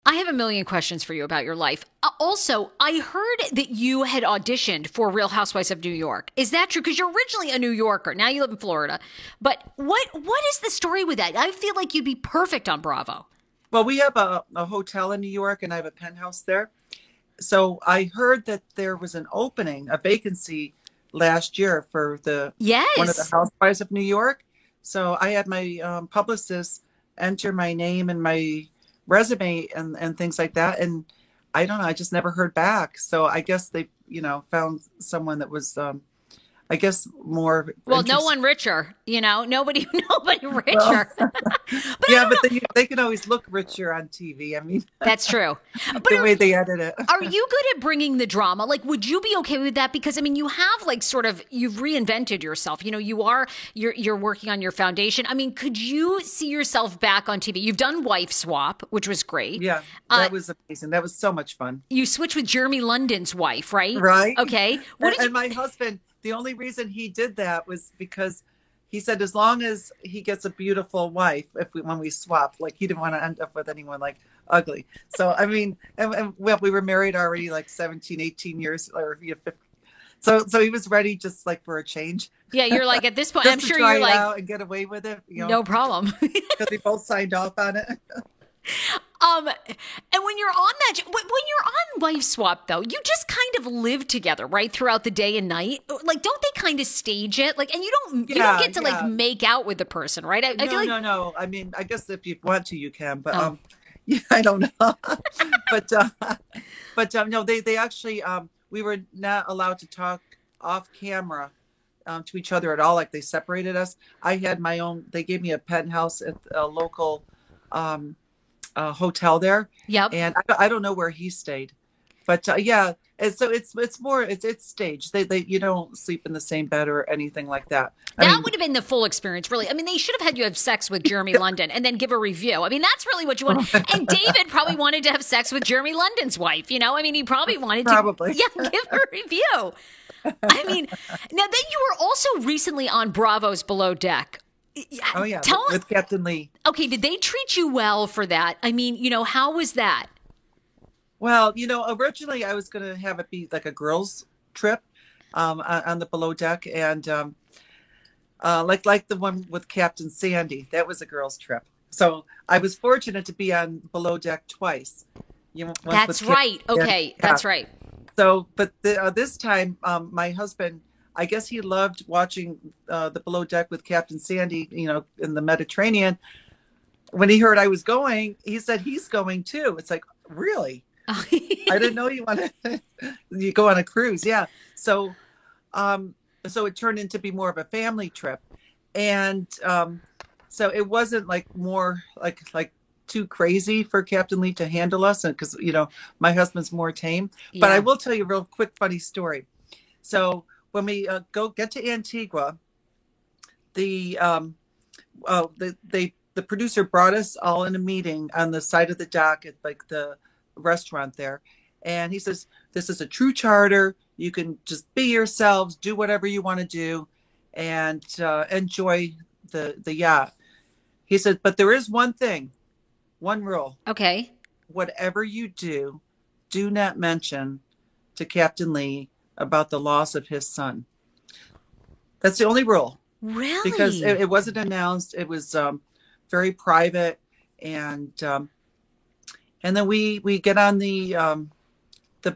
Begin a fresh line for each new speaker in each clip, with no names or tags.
I have a million questions for you about your life. Also, I heard that you had auditioned for Real Housewives of New York. Is that true? Because you're originally a New Yorker. Now you live in Florida. But what is the story with that? I feel like you'd be perfect on Bravo.
Well, we have a hotel in New York and I have a penthouse there. So I heard that there was an opening, a vacancy last year for the one of the
Yes.
housewives of New York. So I had my publicist enter my name and my resume and things like that. And I don't know, I just never heard back. So I guess they, found someone that was, I guess, more
Well, no
interested.
one richer, nobody, nobody
Well,
richer. But I
yeah,
don't
but
know.
they can always look richer on TV. I mean,
That's true. But
the way they edit it.
are you good at bringing the drama? Like, would you be okay with that? Because I mean, you have like sort of you've reinvented yourself. You're working on your foundation. I mean, could you see yourself back on TV? You've done Wife Swap, which was great.
Yeah,
Uh,
that was amazing. That was so much fun.
you switched with Jeremy London's wife, right?
Right?
Okay. What
And,
did you?
and my husband, the only reason he did that was because he said as long as he gets a beautiful wife, when we swap, like he didn't want to end up with anyone like ugly. So I mean, and well, we were married already like 17, 18 years, or 15. So he was ready just like for a change,
Yeah, you're like at this point. I'm
just to
sure
try
you're
it
like,
out and get away with it,
no problem.
because we both signed off on it.
And when you're on when you're on Wife Swap, though, you just kind of live together, right, throughout the day and night. Like, don't they kind of stage it? Like, and you don't
Yeah,
get to like
yeah.
make out with the person, right? I feel
No,
like,
no, no. I mean, I guess if you want to, you can, but
oh,
yeah, I don't know. but no, they actually we were not allowed to talk off camera to each other at all. Like they separated us. I had my own. They gave me a penthouse at a local um, hotel there,
yep.
and I don't know where he stayed, but yeah. And so it's more it's staged. They you don't sleep in the same bed or anything like that. I
That
mean,
would have been the full experience, really. I mean, they should have had you have sex with Jeremy London and then give a review. I mean, that's really what you want. And David probably wanted to have sex with Jeremy London's wife. I mean, he probably wanted to,
probably.
yeah, give a review. I mean, now then you were also recently on Bravo's Below Deck.
Oh yeah,
Tell
with Captain Lee.
Okay, did they treat you well for that? I mean, how was that?
Well, originally I was going to have it be like a girls' trip on the below deck, and like the one with Captain Sandy, that was a girls' trip. So I was fortunate to be on below deck twice. Once with
That's right.
Captain,
Okay,
yeah.
that's right.
So, but this time, my husband, I guess he loved watching the below deck with Captain Sandy, in the Mediterranean. When he heard I was going, he said he's going too. It's like, really? I didn't know you want to you go on a cruise. Yeah. So so it turned into be more of a family trip. And so it wasn't like more like too crazy for Captain Lee to handle us, and because my husband's more tame. But I
Yeah.
will tell you a real quick funny story. So when we go get to Antigua, the the producer brought us all in a meeting on the side of the dock at like the restaurant there, and he says, "This is a true charter. You can just be yourselves, do whatever you want to do, and enjoy the yacht." He said, "But there is one thing, one rule.
Okay.
Whatever you do, do not mention to Captain Lee about the loss of his son. That's the only rule." Because it,
Really?
it wasn't announced. It was very private, and then we get on the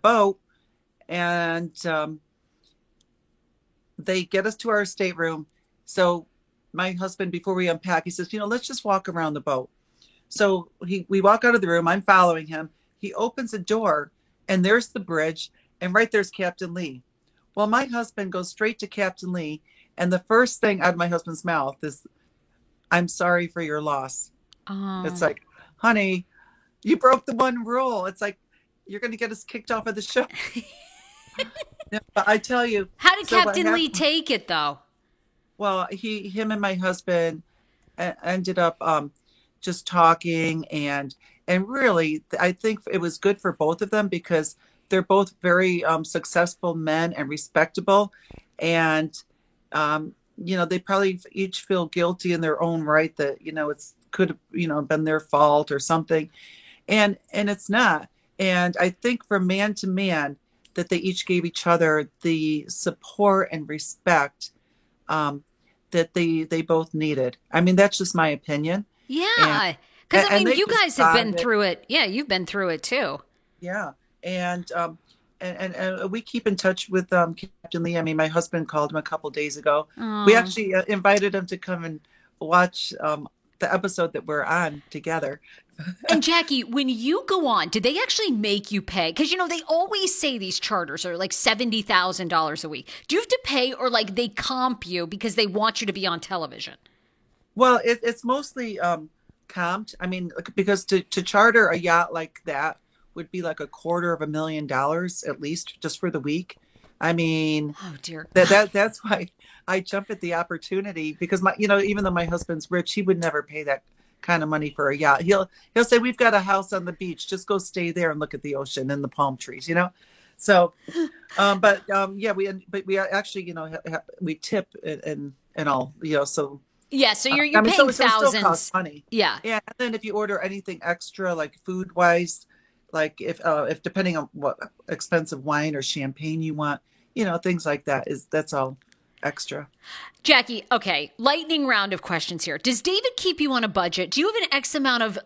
boat, and they get us to our stateroom. So my husband, before we unpack, he says, let's just walk around the boat. So we walk out of the room. I'm following him. He opens a door, and there's the bridge, and right there's Captain Lee. Well, my husband goes straight to Captain Lee, and the first thing out of my husband's mouth is, "I'm sorry for your loss." It's
Oh.
like, honey, you broke the one rule. It's like, you're going to get us kicked off of the show. Yeah, but I tell you,
How did
so what
Captain Lee
happened?
take it, though?
Well, him and my husband ended up just talking, and really, I think it was good for both of them because they're both very successful men and respectable, and they probably each feel guilty in their own right that it's could have been their fault or something. and it's not. And I think from man to man that they each gave each other the support and respect um, that they both needed. I mean, that's just my opinion. And
Yeah. Because, I
and
mean,
they
you
just
guys have been
bonded.
through it. Yeah, you've been through it too.
Yeah. And we keep in touch with Captain Lee. I mean, my husband called him a couple days ago. We
Oh.
actually invited him to come and watch the episode that we're on together.
And Jackie, when you go on, did they actually make you pay? Because, they always say these charters are like $70,000 a week. Do you have to pay, or like they comp you because they want you to be on television?
Well, it's mostly comped. I mean, because to charter a yacht like that would be like $250,000 at least just for the week. I mean,
Oh, dear.
that's why I jump at the opportunity because even though my husband's rich, he would never pay that kind of money for a yacht. He'll say, "We've got a house on the beach. Just go stay there and look at the ocean and the palm trees." So, yeah, we actually, we tip and all, so
Yeah, so you're
I mean,
paying
so it still costs
thousands.
money.
Yeah.
Yeah, and then if you order anything extra, like food wise, like if depending on what expensive wine or champagne you want, things like that's all extra.
Jackie, okay, lightning round of questions here. Does David keep you on a budget? Do you have an X amount of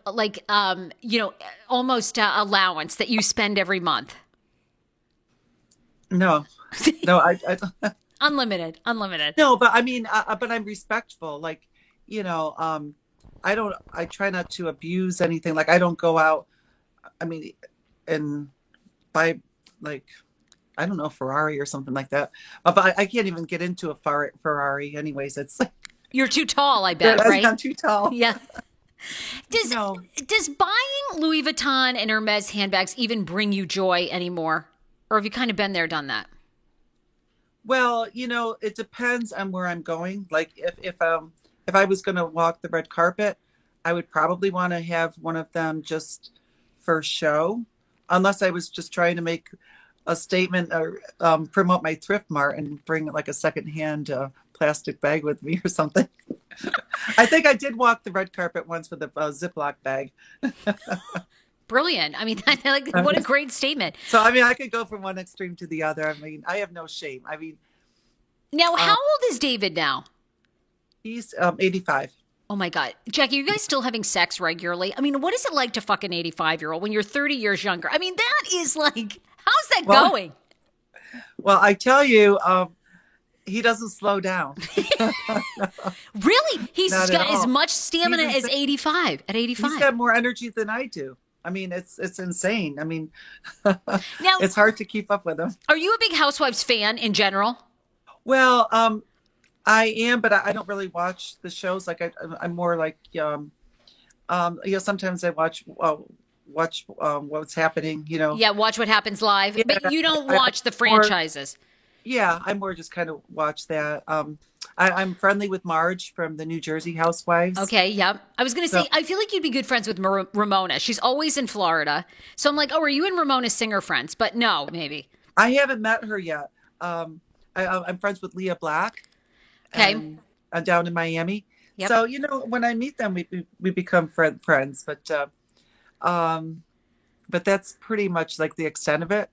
almost allowance that you spend every month?
No, no, I
Unlimited, unlimited.
no, but I mean, but I'm respectful. Like, I try not to abuse anything. Like, I don't go out. I mean, and buy like I don't know, Ferrari or something like that. But I can't even get into a Ferrari anyways. It's like
You're too tall, I bet, right?
I'm too tall.
Yeah. Does
No.
does buying Louis Vuitton and Hermes handbags even bring you joy anymore? Or have you kind of been there, done that?
Well, it depends on where I'm going. Like if I was going to walk the red carpet, I would probably want to have one of them just for show, unless I was just trying to make a statement or promote my thrift mart and bring like a secondhand plastic bag with me or something. I think I did walk the red carpet once with a Ziploc bag.
Brilliant. I mean, what a great statement.
So, I mean, I could go from one extreme to the other. I mean, I have no shame. I mean,
Now, how
um,
old is David now?
he's 85.
Oh my God. Jackie, are you guys still having sex regularly? I mean, what is it like to fuck an 85-year-old when you're 30 years younger? I mean, that is like, how's that
Well,
going?
well, I tell you, he doesn't slow down.
Really? He's
Not at
got as
all.
much
He's
stamina as
insane.
85 at
He's
85.
got more energy than I do. I mean, it's insane. I mean,
Now,
it's hard to keep up with him.
are you a big Housewives fan in general?
Well, I am, but I don't really watch the shows. Like I'm more like, sometimes I watch what's happening.
Yeah, watch what happens live,
Yeah,
but you don't
I,
watch the
or
franchises.
yeah, I more just kind of watch that. I'm friendly with Marge from the New Jersey Housewives.
Okay, yep. I was going to
So
say, I feel like you'd be good friends with Ramona. She's always in Florida. So I'm like, oh, are you and Ramona Singer friends? But no, maybe.
I haven't met her yet. I'm friends with Leah Black,
Okay,
and down in Miami.
yep.
So when I meet them, we become friends. But that's pretty much like the extent of it.